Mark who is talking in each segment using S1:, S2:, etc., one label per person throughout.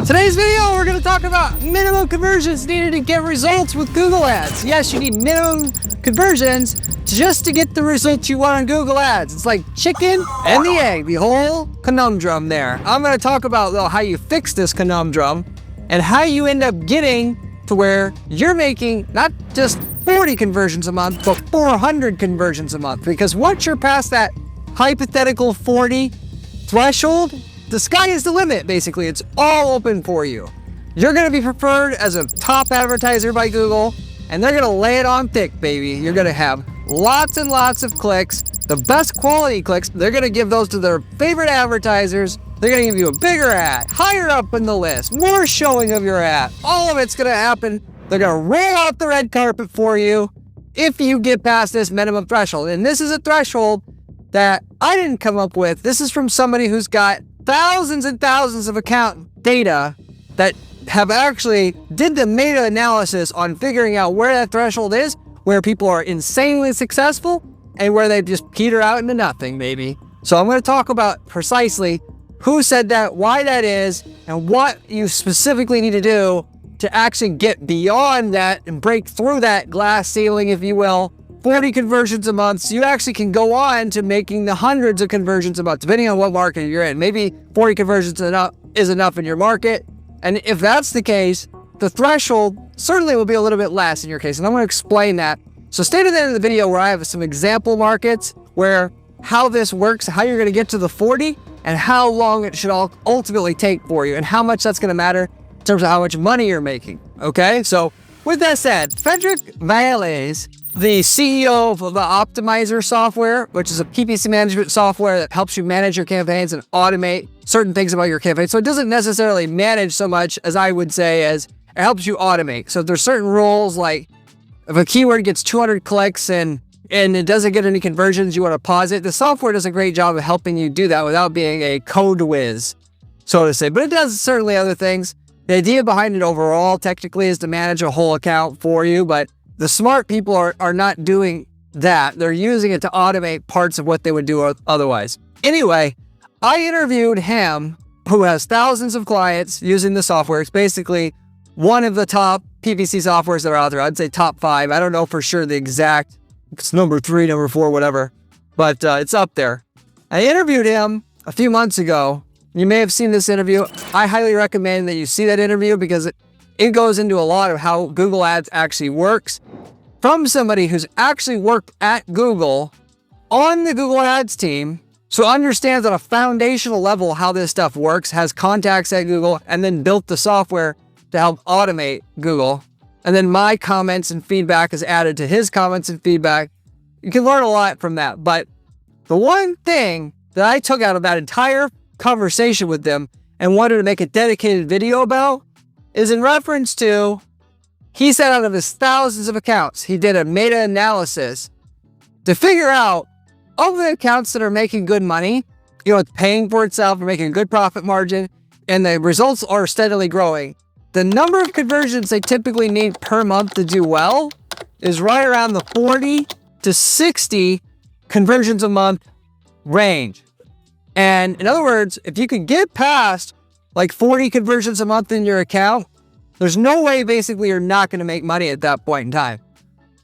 S1: Today's video, we're going to talk about minimum conversions needed to get results with Google Ads. Yes, you need minimum conversions just to get the results you want on Google Ads. It's like chicken and the egg, the whole conundrum there. I'm going to talk about though how you fix this conundrum and how you end up getting to where you're making not just 40 conversions a month, but 400 conversions a month. Because once you're past that hypothetical 40 threshold, the sky is the limit, basically. It's all open for you. You're gonna be preferred as a top advertiser by Google, and they're gonna lay it on thick, baby. You're gonna have lots and lots of clicks, the best quality clicks. They're gonna give those to their favorite advertisers. They're gonna give you a bigger ad, higher up in the list, more showing of your ad. All of it's gonna happen. They're gonna roll out the red carpet for you if you get past this minimum threshold. And this is a threshold that I didn't come up with. This is from somebody who's got thousands and thousands of account data that have actually did the meta-analysis on figuring out where that threshold is, where people are insanely successful and where they just peter out into nothing, maybe. So I'm going to talk about precisely who said that, why that is, and what you specifically need to do to actually get beyond that and break through that glass ceiling, if you will. 40 conversions a month, so you actually can go on to making the hundreds of conversions a month, depending on what market you're in. Maybe 40 conversions is enough in your market. And if that's the case, the threshold certainly will be a little bit less in your case. And I'm going to explain that. So stay to the end of the video where I have some example markets where how this works, how you're going to get to the 40, and how long it should ultimately take for you, and how much that's going to matter in terms of how much money you're making. Okay, so with that said, Frederick Valles, the CEO of the Optimizer software, which is a PPC management software that helps you manage your campaigns and automate certain things about your campaign. So it doesn't necessarily manage so much as I would say as it helps you automate. So there's certain rules, like if a keyword gets 200 clicks and it doesn't get any conversions, you want to pause it. The software does a great job of helping you do that without being a code whiz, so to say. But it does certainly other things. The idea behind it overall technically is to manage a whole account for you, but the smart people are not doing that. They're using it to automate parts of what they would do otherwise. Anyway, I interviewed him, who has thousands of clients using the software. It's basically one of the top PPC softwares that are out there. I'd say top 5. I don't know for sure the exact, it's number 3, number 4, whatever, but it's up there. I interviewed him a few months ago. You may have seen this interview. I highly recommend that you see that interview because it goes into a lot of how Google Ads actually works from somebody who's actually worked at Google on the Google Ads team, so understands on a foundational level how this stuff works, has contacts at Google, and then built the software to help automate Google. And then my comments and feedback is added to his comments and feedback. You can learn a lot from that. But the one thing that I took out of that entire conversation with them and wanted to make a dedicated video about is in reference to, he said out of his thousands of accounts, he did a meta-analysis to figure out of the accounts that are making good money, it's paying for itself, or making a good profit margin, and the results are steadily growing. The number of conversions they typically need per month to do well is right around the 40 to 60 conversions a month range. And in other words, if you could get past like 40 conversions a month in your account, there's no way basically you're not going to make money at that point in time.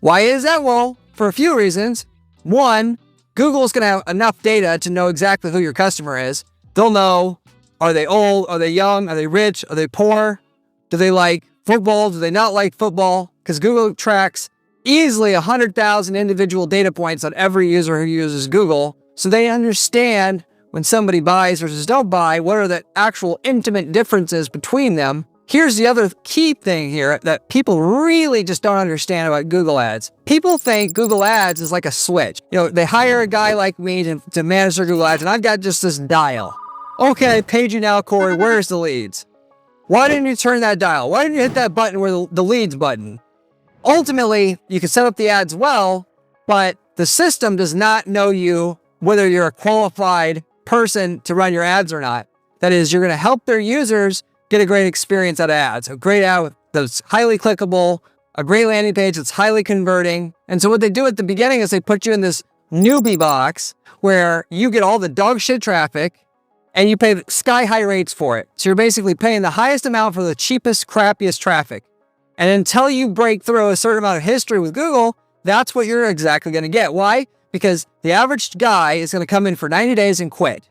S1: Why is that? Well, for a few reasons. One, Google's going to have enough data to know exactly who your customer is. They'll know, are they old? Are they young? Are they rich? Are they poor? Do they like football? Do they not like football? Because Google tracks easily 100,000 individual data points on every user who uses Google. So they understand when somebody buys versus don't buy, what are the actual intimate differences between them. Here's the other key thing here that people really just don't understand about Google Ads. People think Google Ads is like a switch. They hire a guy like me to manage their Google Ads, and I've got just this dial. Okay, page you now, Corey, where's the leads? Why didn't you turn that dial? Why didn't you hit that button where the leads button? Ultimately, you can set up the ads well, but the system does not know you, whether you're a qualified person to run your ads or not. That is, you're going to help their users get a great experience out of ads. A great ad that's highly clickable, a great landing page that's highly converting. And so what they do at the beginning is they put you in this newbie box where you get all the dog shit traffic and you pay sky high rates for it. So you're basically paying the highest amount for the cheapest, crappiest traffic. And until you break through a certain amount of history with Google, that's what you're exactly going to get. Why? Because the average guy is going to come in for 90 days and quit.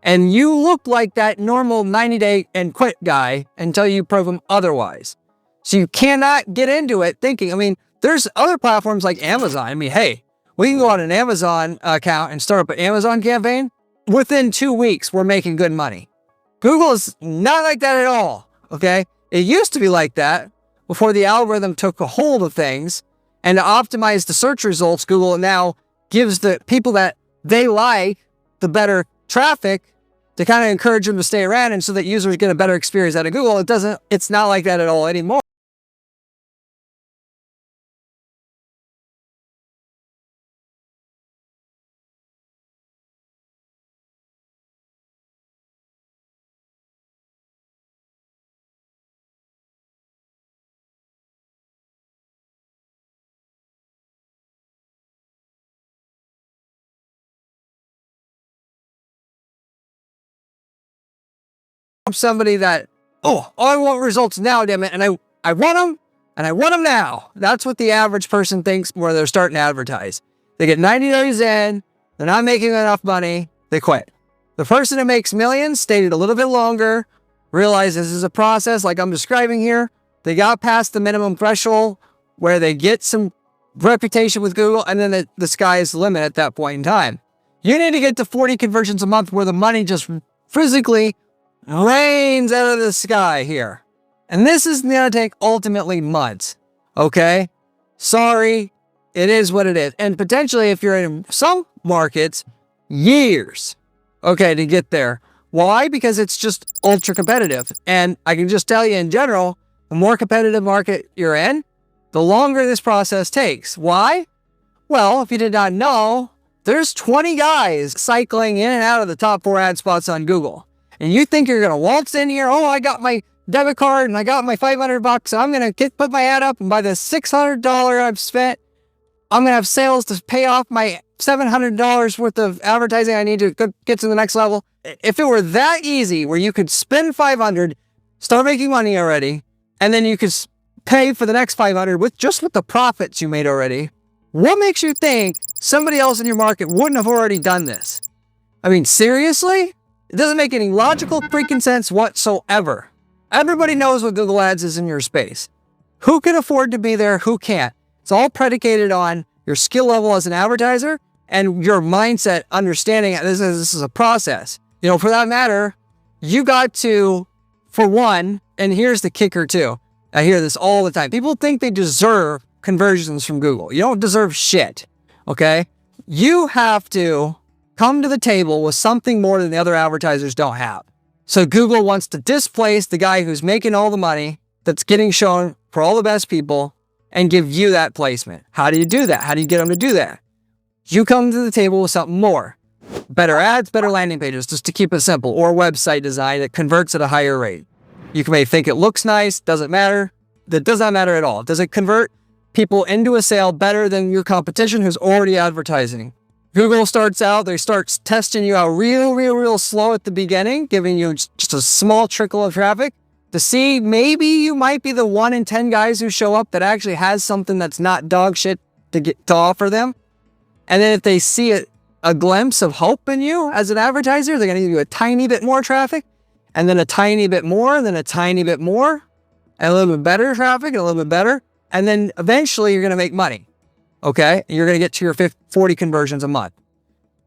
S1: And you look like that normal 90-day and quit guy until you prove him otherwise. So you cannot get into it thinking, I mean, there's other platforms like Amazon. I mean, hey, we can go on an Amazon account and start up an Amazon campaign. Within 2 weeks, we're making good money. Google is not like that at all, okay? It used to be like that before the algorithm took a hold of things, and to optimize the search results, Google now gives the people that they like the better traffic to kind of encourage them to stay around, and so that users get a better experience out of Google. It's not like that at all anymore. Somebody that, I want results now, damn it, and I want them, and I want them now. That's what the average person thinks where they're starting to advertise. They get 90 days in, they're not making enough money, they quit. The person that makes millions stayed a little bit longer, realized this is a process like I'm describing here. They got past the minimum threshold where they get some reputation with Google, and then the sky is the limit at that point in time. You need to get to 40 conversions a month where the money just physically rains out of the sky here. And this is going to take ultimately months. Okay? Sorry, it is what it is. And potentially, if you're in some markets, years, okay, to get there. Why? Because it's just ultra competitive. And I can just tell you in general, the more competitive market you're in, the longer this process takes. Why? Well, if you did not know, there's 20 guys cycling in and out of the top 4 ad spots on Google. And you think you're going to waltz in here, I got my debit card and I got my $500 and I'm going to put my ad up, and by the $600 I've spent, I'm going to have sales to pay off my $700 worth of advertising I need to get to the next level. If it were that easy where you could spend $500, start making money already, and then you could pay for the next $500 with the profits you made already, what makes you think somebody else in your market wouldn't have already done this? I mean, seriously? It doesn't make any logical freaking sense whatsoever. Everybody knows what Google Ads is in your space. Who can afford to be there? Who can't? It's all predicated on your skill level as an advertiser and your mindset understanding this is a process. For that matter, you got to, for one, and here's the kicker too. I hear this all the time. People think they deserve conversions from Google. You don't deserve shit, okay? You have to come to the table with something more than the other advertisers don't have. So Google wants to displace the guy who's making all the money that's getting shown for all the best people and give you that placement. How do you do that? How do you get them to do that? You come to the table with something more. Better ads, better landing pages, just to keep it simple, or website design that converts at a higher rate. You may think it looks nice, doesn't matter. That does not matter at all. Does it convert people into a sale better than your competition who's already advertising? Google starts out, they start testing you out real slow at the beginning, giving you just a small trickle of traffic to see maybe you might be the 1 in 10 guys who show up that actually has something that's not dog shit to offer them. And then if they see a glimpse of hope in you as an advertiser, they're going to give you a tiny bit more traffic, and then a tiny bit more, and then a tiny bit more, and a little bit better traffic, and a little bit better. And then eventually you're going to make money. Okay? You're going to get to your 40 conversions a month.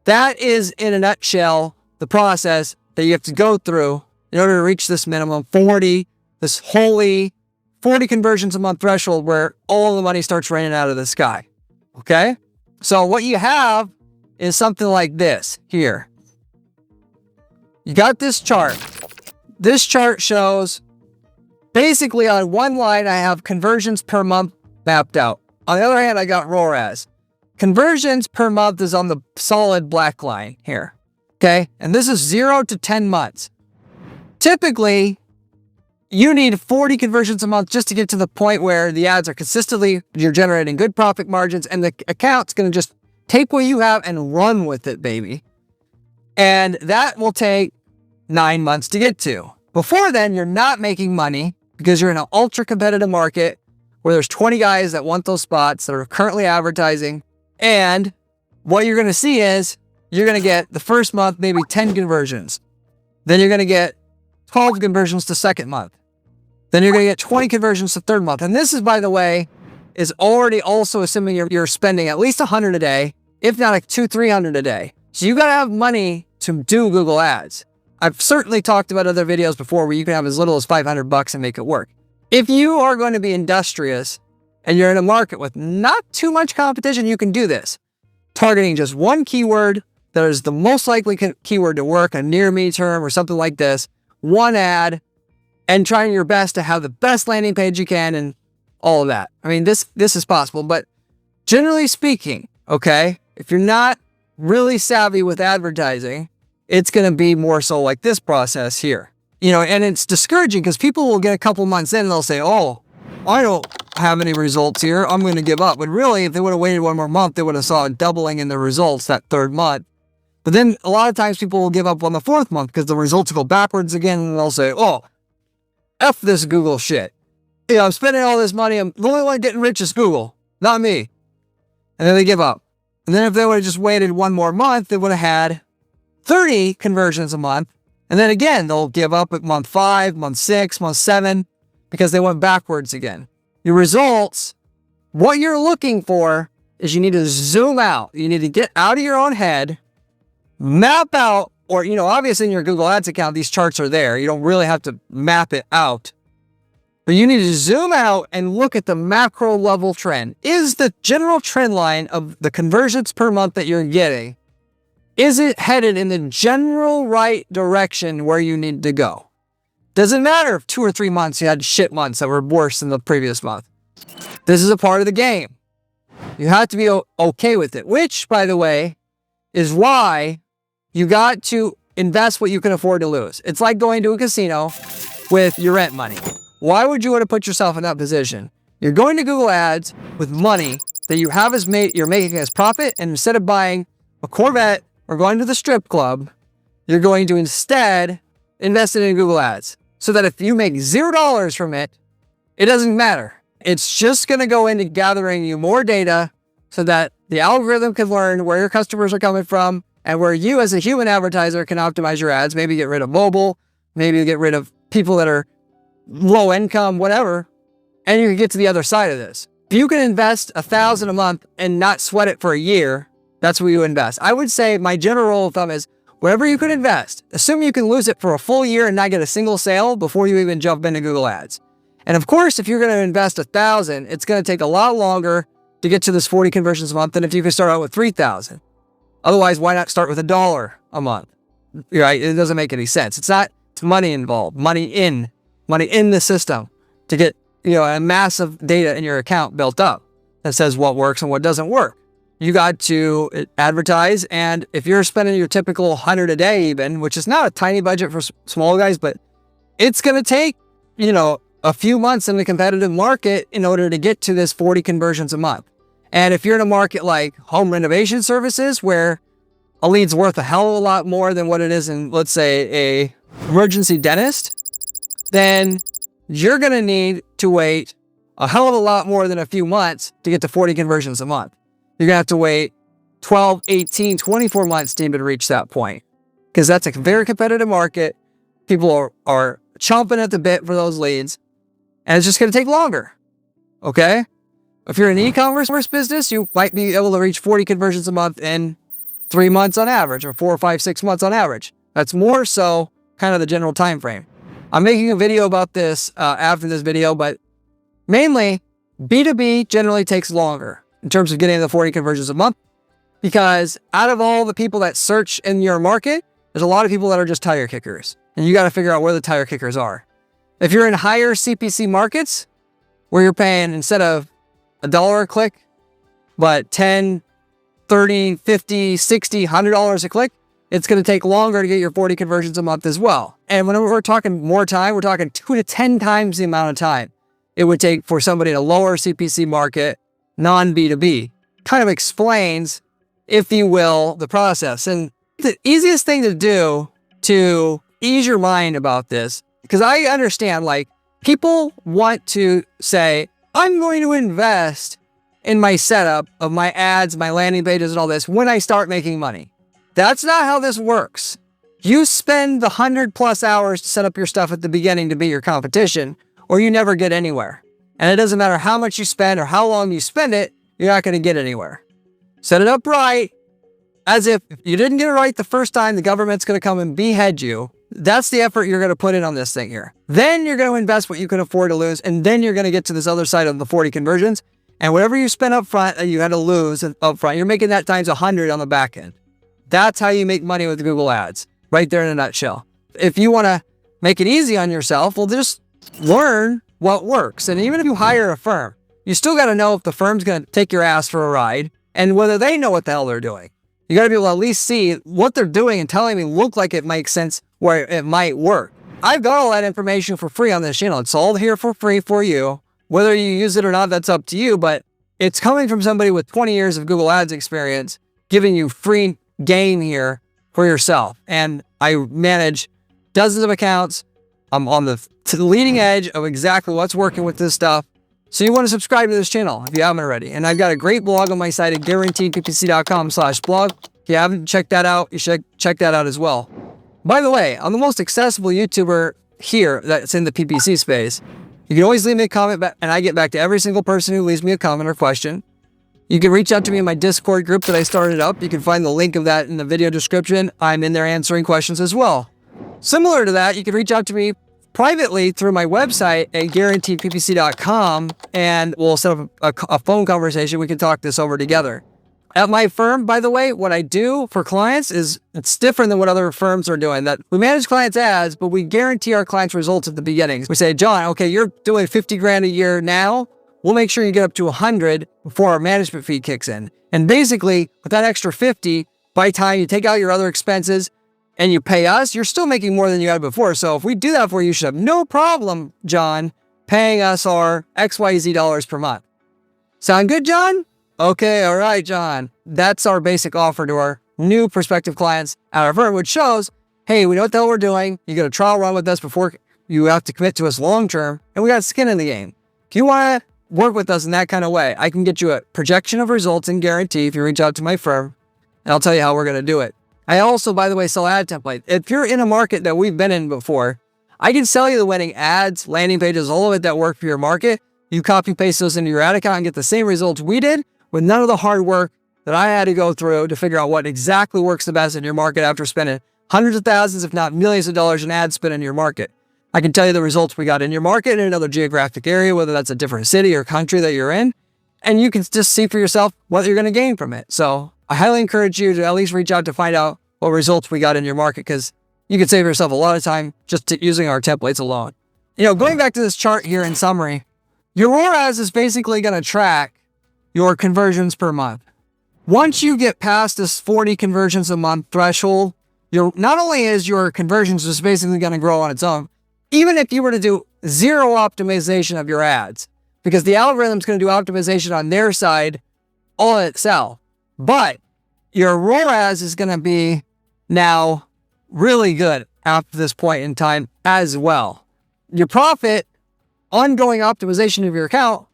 S1: That is, in a nutshell, the process that you have to go through in order to reach this minimum 40, this holy 40 conversions a month threshold where all the money starts raining out of the sky. Okay? So what you have is something like this here. You got this chart. This chart shows basically on one line, I have conversions per month mapped out. On the other hand, I got ROAS. Conversions per month is on the solid black line here. Okay? And this is 0 to 10 months. Typically, you need 40 conversions a month just to get to the point where the ads are consistently, you're generating good profit margins, and the account's going to just take what you have and run with it, baby. And that will take 9 months to get to. Before then, you're not making money because you're in an ultra competitive market where there's 20 guys that want those spots that are currently advertising. And what you're going to see is you're going to get the first month, maybe 10 conversions. Then you're going to get 12 conversions the second month. Then you're going to get 20 conversions the third month. And this is, by the way, is already also assuming you're spending at least 100 a day, if not like 200-300 a day. So you got to have money to do Google Ads. I've certainly talked about other videos before where you can have as little as $500 and make it work. If you are going to be industrious and you're in a market with not too much competition, you can do this. Targeting just one keyword that is the most likely keyword to work, a near me term or something like this, one ad, and trying your best to have the best landing page you can and all of that. I mean, this is possible, but generally speaking, okay, if you're not really savvy with advertising, it's going to be more so like this process here. You know, and it's discouraging because people will get a couple months in and they'll say, oh, I don't have any results here, I'm going to give up. But really, if they would have waited one more month, they would have saw a doubling in the results that third month. But then a lot of times people will give up on the fourth month because the results will go backwards again and they'll say, oh, F this Google shit. You know, I'm spending all this money. The only one getting rich is Google, not me. And then they give up. And then if they would have just waited one more month, they would have had 30 conversions a month. And then again, they'll give up at month 5, month 6, month 7, because they went backwards again. Your results, what you're looking for is you need to zoom out. You need to get out of your own head, map out, or, you know, obviously in your Google Ads account, these charts are there. You don't really have to map it out. But you need to zoom out and look at the macro level trend. Is the general trend line of the conversions per month that you're getting, is it headed in the general right direction where you need to go? Doesn't matter if 2 or 3 months you had shit months that were worse than the previous month. This is a part of the game. You have to be okay with it, which, by the way, is why you got to invest what you can afford to lose. It's like going to a casino with your rent money. Why would you want to put yourself in that position? You're going to Google Ads with money that you have you're making as profit, and instead of buying a Corvette or going to the strip club, you're going to instead invest it in Google Ads. So that if you make $0 from it, it doesn't matter. It's just going to go into gathering you more data so that the algorithm can learn where your customers are coming from and where you as a human advertiser can optimize your ads. Maybe get rid of mobile, maybe get rid of people that are low income, whatever, and you can get to the other side of this. If you can invest $1,000 a month and not sweat it for a year, that's what you invest. I would say my general rule of thumb is whatever you can invest, assume you can lose it for a full year and not get a single sale before you even jump into Google Ads. And of course, if you're going to invest $1,000, it's going to take a lot longer to get to this 40 conversions a month than if you could start out with 3,000. Otherwise, why not start with $1 a month? Right? It doesn't make any sense. It's not money involved, money in the system to get, you know, a massive data in your account built up that says what works and what doesn't work. You got to advertise, and if you're spending your typical 100 a day even, which is not a tiny budget for small guys, but it's going to take, you know, a few months in the competitive market in order to get to this 40 conversions a month. And if you're in a market like home renovation services, where a lead's worth a hell of a lot more than what it is in, let's say, a emergency dentist, then you're going to need to wait a hell of a lot more than a few months to get to 40 conversions a month. You're going to have to wait 12, 18, 24 months to even reach that point, because that's a very competitive market. People are chomping at the bit for those leads, and it's just going to take longer. Okay? If you're an e-commerce business, you might be able to reach 40 conversions a month in 3 months on average, or 4, 5, 6 months on average. That's more so kind of the general time frame. I'm making a video about this after this video, but mainly B2B generally takes longer in terms of getting the 40 conversions a month, because out of all the people that search in your market, there's a lot of people that are just tire kickers, and you got to figure out where the tire kickers are. If you're in higher CPC markets where you're paying, instead of $1 a click, but $10, $30, $50, $60, $100 a click, it's going to take longer to get your 40 conversions a month as well. And when we're talking more time, we're talking 2 to 10 times the amount of time it would take for somebody in a lower CPC market, non-B2B. Kind of explains, if you will, the process. And the easiest thing to do to ease your mind about this, because I understand, like, people want to say, I'm going to invest in my setup of my ads, my landing pages, and all this when I start making money. That's not how this works. You spend the 100+ hours to set up your stuff at the beginning to beat your competition, or you never get anywhere. And it doesn't matter how much you spend or how long you spend it, you're not going to get anywhere. Set it up right, as if you didn't get it right the first time, the government's going to come and behead you. That's the effort you're going to put in on this thing here. Then you're going to invest what you can afford to lose, and then you're going to get to this other side of the 40 conversions. And whatever you spent up front that you had to lose up front, you're making that times 100 on the back end. That's how you make money with Google Ads, right there in a nutshell. If you want to make it easy on yourself, well, just learn what works. And even if you hire a firm, you still got to know if the firm's going to take your ass for a ride and whether they know what the hell they're doing. You got to be able to at least see what they're doing and telling me look like it makes sense where it might work. I've got all that information for free on this channel. It's all here for free for you. Whether you use it or not, that's up to you, but it's coming from somebody with 20 years of Google Ads experience, giving you free game here for yourself. And I manage dozens of accounts. I'm on the leading edge of exactly what's working with this stuff. So you want to subscribe to this channel if you haven't already. And I've got a great blog on my site at guaranteedppc.com/blog. If you haven't checked that out, you should check that out as well. By the way, I'm the most accessible YouTuber here that's in the PPC space. You can always leave me a comment back, and I get back to every single person who leaves me a comment or question. You can reach out to me in my Discord group that I started up. You can find the link of that in the video description. I'm in there answering questions as well. Similar to that, you can reach out to me privately through my website at guaranteedppc.com, and we'll set up a phone conversation. We can talk this over together. At my firm, by the way, what I do for clients is it's different than what other firms are doing. That we manage clients' ads, but we guarantee our clients results at the beginning. We say, John, okay, you're doing 50 grand a year now. We'll make sure you get up to 100 before our management fee kicks in. And basically, with that extra 50, by the time you take out your other expenses and you pay us, you're still making more than you had before. So if we do that for you, you should have no problem, John, paying us our XYZ dollars per month. Sound good, John? Okay, all right, John. That's our basic offer to our new prospective clients at our firm, which shows, hey, we know what the hell we're doing. You get a trial run with us before you have to commit to us long-term, and we got skin in the game. If you want to work with us in that kind of way, I can get you a projection of results and guarantee if you reach out to my firm, and I'll tell you how we're going to do it. I also, by the way, sell ad templates. If you're in a market that we've been in before, I can sell you the winning ads, landing pages, all of it that work for your market. You copy paste those into your ad account and get the same results we did with none of the hard work that I had to go through to figure out what exactly works the best in your market after spending hundreds of thousands, if not millions of dollars in ad spend in your market. I can tell you the results we got in your market in another geographic area, whether that's a different city or country that you're in, and you can just see for yourself what you're going to gain from it. So I highly encourage you to at least reach out to find out what results we got in your market, because you can save yourself a lot of time just using our templates alone. You know, going back to this chart here in summary, your ROAS is basically going to track your conversions per month. Once you get past this 40 conversions a month threshold, not only is your conversions just basically going to grow on its own, even if you were to do zero optimization of your ads, because the algorithm's going to do optimization on their side all itself. But your ROAS is going to be now really good after this point in time as well. Your profit, ongoing optimization of your account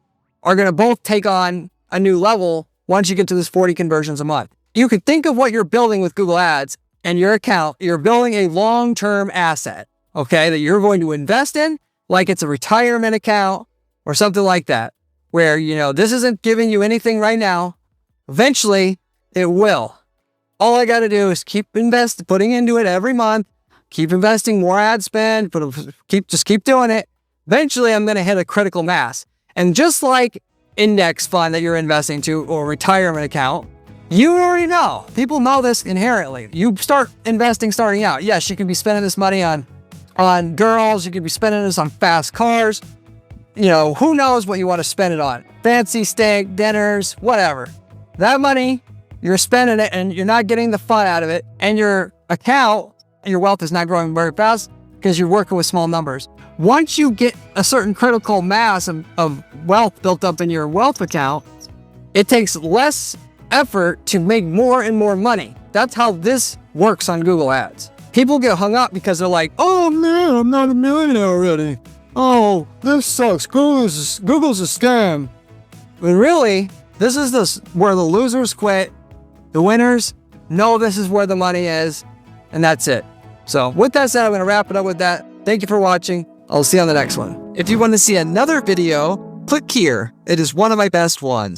S1: are going to both take on a new level once you get to this 40 conversions a month. You could think of what you're building with Google Ads and your account. You're building a long-term asset, okay, that you're going to invest in, like it's a retirement account or something like that, where, you know, this isn't giving you anything right now. Eventually, it will. All I got to do is keep putting into it every month, keep investing more ad spend, just keep doing it. Eventually, I'm going to hit a critical mass. And just like index fund that you're investing to or retirement account, you already know. People know this inherently. You start investing starting out. Yes, you can be spending this money on girls. You could be spending this on fast cars. You know, who knows what you want to spend it on? Fancy steak, dinners, whatever. That money, you're spending it and you're not getting the fun out of it. And your account, your wealth is not growing very fast because you're working with small numbers. Once you get a certain critical mass of wealth built up in your wealth account, it takes less effort to make more and more money. That's how this works on Google Ads. People get hung up because they're like, oh man, I'm not a millionaire already. Oh, this sucks. Google's a scam. But really, this is where the losers quit. The winners know this is where the money is, and that's it. So with that said, I'm going to wrap it up with that. Thank you for watching. I'll see you on the next one. If you want to see another video, click here. It is one of my best ones.